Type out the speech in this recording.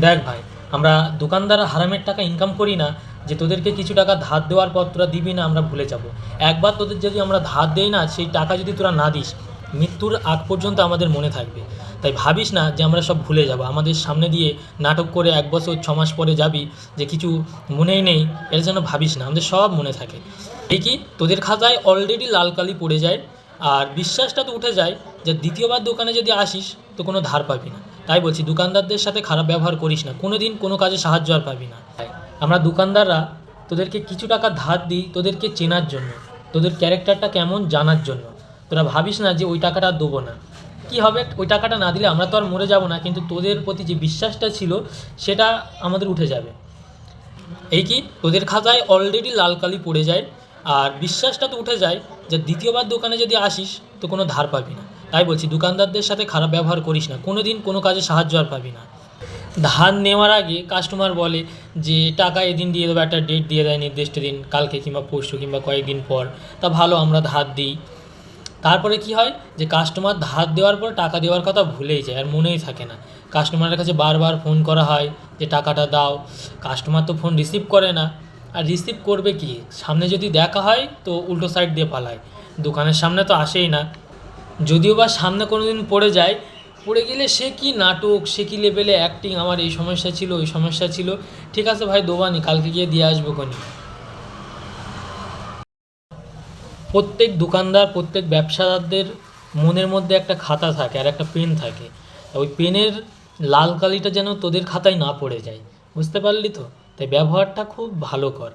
দেখ ভাই, আমরা দোকানদার হারামের টাকা ইনকাম করি না যে তোদেরকে কিছু টাকা ধার দেওয়ার পর তোরা দিবি না আমরা ভুলে যাব। একবার তোদের যদি আমরা ধার দেই না, সেই টাকা যদি তোরা না দিস, মৃত্যুর আগ পর্যন্ত আমাদের মনে থাকবে। তাই ভাবিস না যে আমরা সব ভুলে যাব। আমাদের সামনে দিয়ে নাটক করে 1 বছর 6 মাস পরে যাবি যে কিছু মনেই নেই, এর জন্য ভাবিস না, আমাদের সব মনে থাকে। এই কি তোদের খাতায় অলরেডি লাল কালি পড়ে যায়, আর বিশ্বাসটা তো উঠে যায় যে দ্বিতীয়বার দোকানে যদি আসিস তো কোনো ধার পাবি না। তাই বলছি, দোকানদারদের সাথে খারাপ ব্যবহার করিস না, কোনো দিন কোনো কাজে সাহায্য আর পাবি না। আমরা দোকানদাররা তোদেরকে কিছু টাকা ধার দিই তোদেরকে চেনার জন্য, তোদের ক্যারেক্টারটা কেমন জানার জন্য। তোরা ভাবিস না যে ওই টাকাটা আর দেবো না। কী হবে, ওই টাকাটা না দিলে আমরা তো আর মরে যাব না, কিন্তু তোদের প্রতি যে বিশ্বাসটা ছিল সেটা আমাদের উঠে যাবে। এই কি তোদের খাতায় অলরেডি লাল কালি পড়ে যায়, আর বিশ্বাসটা তো উঠে যায় যে দ্বিতীয়বার দোকানে যদি আসিস তো কোনো ধার পাবি না। তাই বলছি, দোকানদারদের সাথে খারাপ ব্যবহার করিস না, কোনো দিন কোনো কাজে সাহায্য আর পাবি না। ধার নেওয়ার আগে কাস্টমার বলে যে টাকা এদিন দিয়ে দেবো, একটা ডেট দিয়ে দেয় নির্দিষ্ট দিন, কালকে কিংবা পরশু কিংবা কয়েকদিন পর। তা ভালো, আমরা ধার দিই। তারপরে কি হয় যে কাস্টমার ধার দেওয়ার পর টাকা দেওয়ার কথা ভুলেই যায়, আর মনেই থাকে না। কাস্টমারের কাছে বারবার ফোন করা হয় যে টাকাটা দাও, কাস্টমার তো ফোন রিসিভ করে না। আর রিসিভ করবে কি, সামনে যদি দেখা হয় তো উল্টো সাইড দিয়ে পালায়, দোকানের সামনে তো আসেই না। যদিও বা সামনে কোনো দিন পড়ে যায়, পড়ে গেলে সে কি নাটক, সে কি লেভেলে অ্যাক্টিং, আমার এই সমস্যা ছিল ওই সমস্যা ছিল। ঠিক আছে ভাই, দোবানি, কালকে গিয়ে দিয়ে আসবো কোনি। প্রত্যেক দোকানদার, প্রত্যেক ব্যবসাদারদের মনের মধ্যে একটা খাতা থাকে আর একটা পেন থাকে। ওই পেনের লাল কালিটা যেন তোদের খাতায় না পড়ে যায়, বুঝতে পারলি তো? তাই ব্যবহারটা খুব ভালো কর।